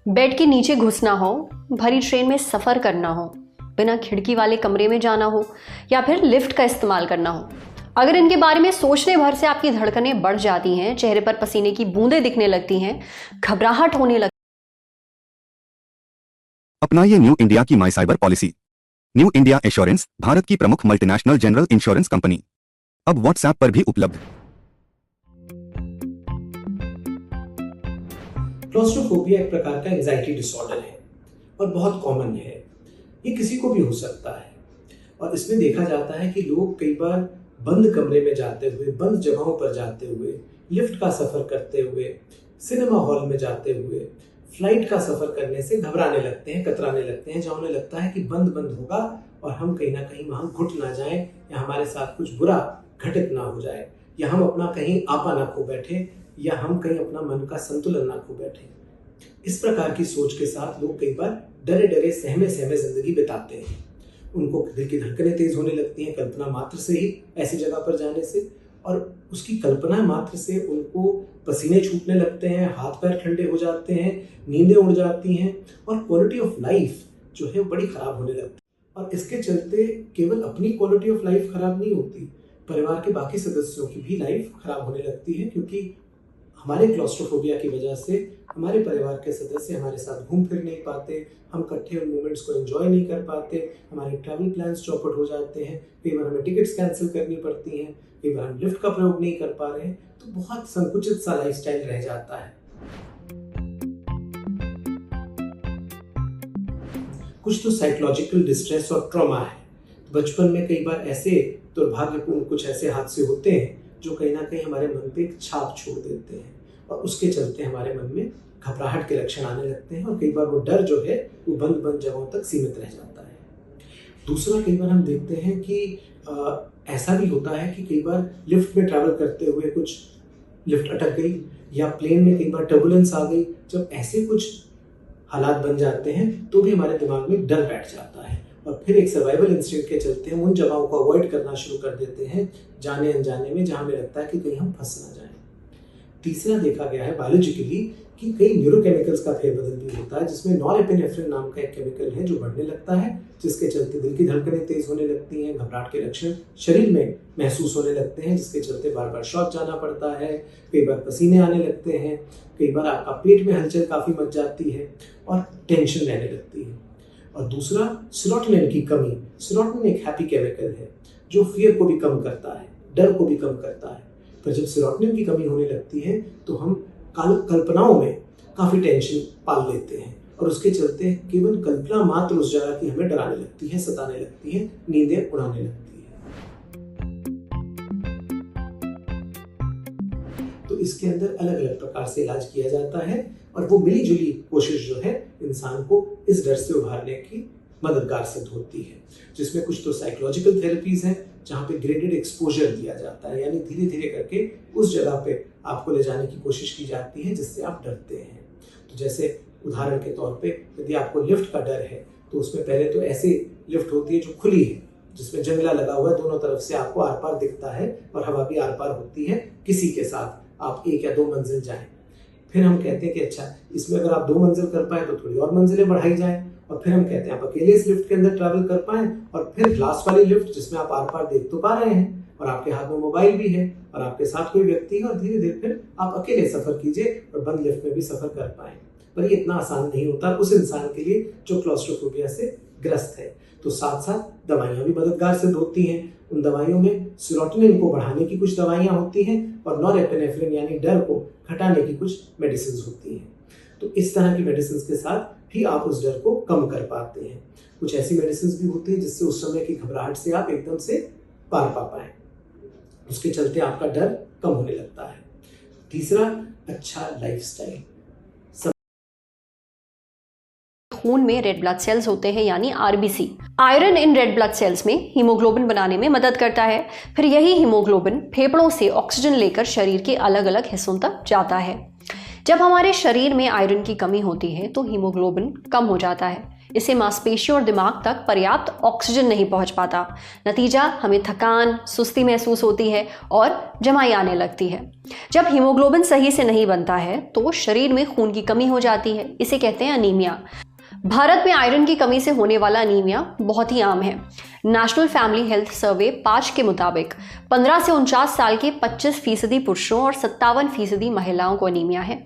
Bed के नीचे घुसना हो, भरी ट्रेन में सफ़र करना हो, बिना खिड़की वाले कमरे में जाना हो या फिर लिफ्ट का इस्तेमाल करना हो, अगर इनके बारे में सोचने भर से आपकी धड़कनें बढ़ जाती हैं, चेहरे पर पसीने की बूंदें दिखने लगती हैं, घबराहट होने लगती। अपनाइए न्यू इंडिया की my cyber policy. New India assurance Bharat की प्रमुख मल्टीनेशनल जनरल इंश्योरेंस कंपनी, अब व्हाट्सएप पर भी उपलब्ध। क्लॉस्ट्रोफोबिया एक प्रकार का एंजाइटी डिसऑर्डर है और बहुत कॉमन है। ये किसी को भी हो सकता है और इसमें देखा जाता है कि लोग कई बार बंद कमरे में जाते हुए, बंद जगहों पर जाते हुए, लिफ्ट का सफ़र करते हुए, सिनेमा हॉल में जाते हुए, फ्लाइट का सफ़र करने से घबराने लगते हैं, कतराने लगते हैं, जहाँ उन्हें लगता है कि बंद बंद होगा और हम कहीं ना कहीं वहाँ घुट ना जाएं या हमारे साथ कुछ बुरा घटित ना हो जाए, या हम अपना कहीं आपा ना खो बैठे, या हम कहीं अपना मन का संतुलन ना खो बैठे। इस प्रकार की सोच के साथ लोग कई बार डरे डरे सहमे सहमे जिंदगी बिताते हैं। उनको दिल की धड़कनें तेज होने लगती हैं कल्पना मात्र से ही ऐसी जगह पर जाने से, और उसकी कल्पना मात्र से उनको पसीने छूटने लगते हैं, हाथ पैर ठंडे हो जाते हैं, नींदें उड़ जाती हैं और क्वालिटी ऑफ लाइफ जो है बड़ी खराब होने लगती है। और इसके चलते केवल अपनी क्वालिटी ऑफ लाइफ खराब नहीं होती, परिवार के बाकी सदस्यों की भी लाइफ खराब होने लगती है, क्योंकि हमारे क्लॉस्ट्रोफोबिया की वजह से हमारे परिवार के सदस्य हमारे साथ घूम फिर नहीं पाते, हम इकट्ठे उन मोमेंट्स को एंजॉय नहीं कर पाते, हमारे ट्रैवल प्लान्स चौपट हो जाते हैं, कई बार हमें टिकट्स कैंसिल करनी पड़ती हैं, कई बार हम लिफ्ट का प्रयोग नहीं कर पा रहे हैं, तो बहुत संकुचित सा लाइफस्टाइल रह जाता है। कुछ तो साइकोलॉजिकल डिस्ट्रेस और ट्रॉमा है। बचपन में कई बार ऐसे दुर्भाग्यपूर्ण कुछ ऐसे हादसे होते हैं जो कहीं ना कहीं हमारे मन पे एक छाप छोड़ देते हैं और उसके चलते हमारे मन में घबराहट के लक्षण आने लगते हैं और कई बार वो डर जो है वो बंद बंद जगहों तक सीमित रह जाता है। दूसरा, कई बार हम देखते हैं कि ऐसा भी होता है कि कई बार लिफ्ट में ट्रैवल करते हुए कुछ लिफ्ट अटक गई या प्लेन में कई बार टर्बुलेंस आ गई। जब ऐसे कुछ हालात बन जाते हैं तो भी हमारे दिमाग में डर बैठ जाता है और फिर एक सर्वाइवल इंस्टिंक्ट के चलते हम उन जगहों को अवॉइड करना शुरू कर देते हैं जाने अनजाने में, जहाँ हमें लगता है कि कहीं हम फंस ना जाएं। तीसरा, देखा गया है बायोलॉजिकली कि कई न्यूरोकेमिकल्स का फेरबदल भी होता है, जिसमें नॉरएपिनेफ्रिन नाम का एक केमिकल है जो बढ़ने लगता है, जिसके चलते दिल की धड़कनें तेज होने लगती हैं, घबराहट के लक्षण शरीर में महसूस होने लगते हैं, जिसके चलते बार बार शौच जाना पड़ता है, कई बार पसीने आने लगते हैं, कई बार आपका पेट में हलचल काफ़ी मच जाती है और टेंशन रहने लगती है। और दूसरा, सेरोटोनिन की कमी। सेरोटोनिन एक हैप्पी केमिकल है जो फियर को भी कम करता है, डर को भी कम करता है। पर जब सेरोटोनिन की कमी होने लगती है तो हम कल्पनाओं में काफ़ी टेंशन पाल लेते हैं और उसके चलते केवल कल्पना मात्र उस जगह की हमें डराने लगती है, सताने लगती है, नींदें उड़ाने लगती है। तो इसके अंदर अलग अलग प्रकार से इलाज किया जाता है और वो मिली जुली कोशिश जो है इंसान को इस डर से उभारने की मददगार सिद्ध होती है, जिसमें कुछ तो साइकोलॉजिकल थेरेपीज हैं जहाँ पे ग्रेडेड एक्सपोजर दिया जाता है, यानी धीरे धीरे करके उस जगह पे आपको ले जाने की कोशिश की जाती है जिससे आप डरते हैं। तो जैसे उदाहरण के तौर पे यदि आपको लिफ्ट का डर है तो उसमें पहले तो ऐसी लिफ्ट होती है जो खुली है, जिसमें जंगला लगा हुआ है, दोनों तरफ से आपको आर पार दिखता है और हवा भी आर पार होती है, किसी के साथ आप 1 या 2 मंजिल जाएं। फिर हम कहते हैं कि अच्छा, इसमें अगर आप 2 मंजिल कर पाए तो थोड़ी और मंजिलें बढ़ाई जाएं, और फिर हम कहते हैं आप अकेले इस लिफ्ट के अंदर ट्रैवल कर पाएं, और फिर ग्लास वाली लिफ्ट जिसमें आप आर पार देख तो पा रहे हैं और आपके हाथ में मोबाइल भी है और आपके साथ कोई व्यक्ति है, और धीरे धीरे फिर आप अकेले सफर कीजिए और बंद लिफ्ट में भी सफर कर पाएं। पर ये इतना आसान नहीं होता उस इंसान के लिए जो क्लॉस्ट्रोफोबिया से ग्रस्त है। तो साथ साथ दवाइयाँ भी मददगार सिद्ध होती हैं। उन दवाइयों में सेरोटोनिन को बढ़ाने की कुछ दवाइयाँ होती हैं और नॉरएपिनेफ्रिन यानी डर को घटाने की कुछ मेडिसिन होती हैं। तो इस तरह की मेडिसिन के साथ भी आप उस डर को कम कर पाते हैं। कुछ ऐसी मेडिसिन भी होती है जिससे उस समय की घबराहट से आप एकदम से पार पा पाएं, उसके चलते आपका डर कम होने लगता है। तीसरा, अच्छा लाइफस्टाइल। खून में रेड ब्लड सेल्स होते हैं यानी RBC. Iron in red blood cells में हीमोग्लोबिन बनाने में मदद करता है। फिर यही हीमोग्लोबिन फेफड़ों से ऑक्सीजन लेकर शरीर के अलग अलग हिस्सों तक जाता है। जब हमारे शरीर में आयरन की कमी होती है तो हीमोग्लोबिन कम हो जाता है। इससे मांसपेशियों और दिमाग तक पर्याप्त ऑक्सीजन नहीं पहुंच पाता। नतीजा, हमें थकान, सुस्ती महसूस होती है और जमाई आने लगती है। जब हीमोग्लोबिन सही से नहीं बनता है तो शरीर में खून की कमी हो जाती है। इसे कहते हैं अनीमिया। भारत में आयरन की कमी से होने वाला अनीमिया बहुत ही आम है। नेशनल फैमिली हेल्थ सर्वे 5 के मुताबिक 15 से 49 साल के 25% पुरुषों और 57% महिलाओं को अनीमिया है।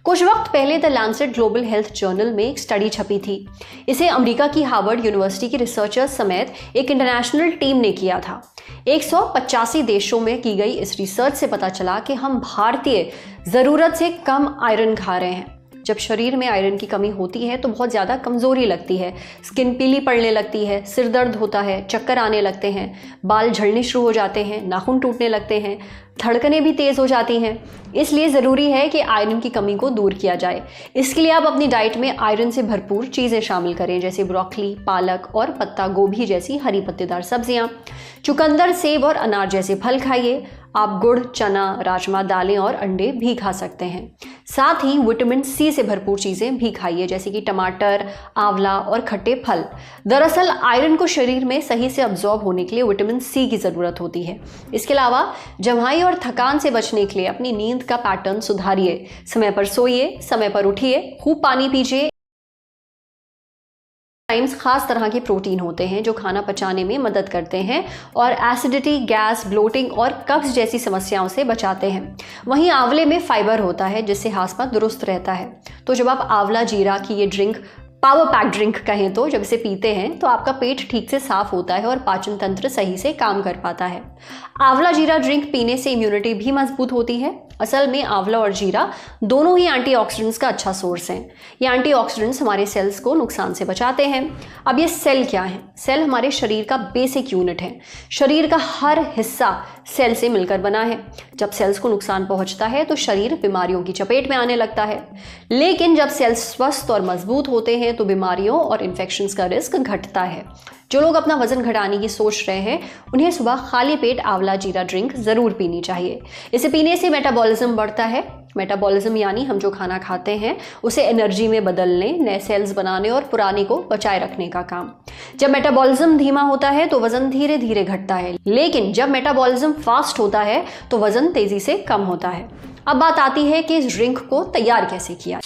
कुछ वक्त पहले the Lancet global health journal में एक स्टडी छपी थी। इसे अमेरिका की हार्वर्ड यूनिवर्सिटी के रिसर्चर्स समेत एक इंटरनेशनल टीम ने किया था। 185 देशों में की गई इस रिसर्च से पता चला कि हम भारतीय जरूरत से कम आयरन खा रहे हैं। जब शरीर में आयरन की कमी होती है तो बहुत ज़्यादा कमज़ोरी लगती है, स्किन पीली पड़ने लगती है, सिर दर्द होता है, चक्कर आने लगते हैं, बाल झड़ने शुरू हो जाते हैं, नाखून टूटने लगते हैं, धड़कनें भी तेज़ हो जाती हैं। इसलिए ज़रूरी है कि आयरन की कमी को दूर किया जाए। इसके लिए आप अपनी डाइट में आयरन से भरपूर चीज़ें शामिल करें, जैसे ब्रोकली, पालक और पत्ता गोभी जैसी हरी पत्तेदार सब्जियां। चुकंदर, सेब और अनार जैसे फल खाइए। आप गुड़, चना, राजमा, दालें और अंडे भी खा सकते हैं। साथ ही विटामिन सी से भरपूर चीज़ें भी खाइए, जैसे कि टमाटर, आंवला और खट्टे फल। दरअसल आयरन को शरीर में सही से अब्जॉर्ब होने के लिए विटामिन सी की ज़रूरत होती है। इसके अलावा जमाई और थकान से बचने के लिए अपनी नींद का पैटर्न सुधारिए। समय पर सोइए, समय पर उठिए, खूब पानी पीजिए। टाइम्स खास तरह के प्रोटीन होते हैं जो खाना पचाने में मदद करते हैं और एसिडिटी, गैस, ब्लोटिंग और कब्ज जैसी समस्याओं से बचाते हैं। वहीं आंवले में फाइबर होता है जिससे हाजमा दुरुस्त रहता है। तो जब आप आंवला जीरा की ये ड्रिंक, पावर पैक ड्रिंक कहें तो, जब इसे पीते हैं तो आपका पेट ठीक से साफ होता है और पाचन तंत्र सही से काम कर पाता है। आंवला जीरा ड्रिंक पीने से इम्यूनिटी भी मजबूत होती है। असल में आंवला और जीरा दोनों ही एंटीऑक्सीडेंट्स का अच्छा सोर्स हैं। ये एंटीऑक्सीडेंट्स हमारे सेल्स को नुकसान से बचाते हैं। अब ये सेल क्या है? सेल हमारे शरीर का बेसिक यूनिट है। शरीर का हर हिस्सा सेल से मिलकर बना है। जब सेल्स को नुकसान पहुंचता है तो शरीर बीमारियों की चपेट में आने लगता है। लेकिन जब सेल्स स्वस्थ और मजबूत होते हैं तो बीमारियों और इन्फेक्शंस का रिस्क घटता है। जो लोग अपना वजन घटाने की सोच रहे हैं उन्हें सुबह खाली पेट आंवला जीरा ड्रिंक जरूर पीनी चाहिए। इसे पीने से मेटाबॉलिज्म बढ़ता है। मेटाबॉलिज्म यानी हम जो खाना खाते हैं उसे एनर्जी में बदलने, नए सेल्स बनाने और पुराने को बचाए रखने का काम। जब मेटाबॉलिज्म धीमा होता है तो वजन धीरे धीरे घटता है, लेकिन जब मेटाबॉलिज्म फास्ट होता है तो वजन तेजी से कम होता है। अब बात आती है कि इस ड्रिंक को तैयार कैसे किया।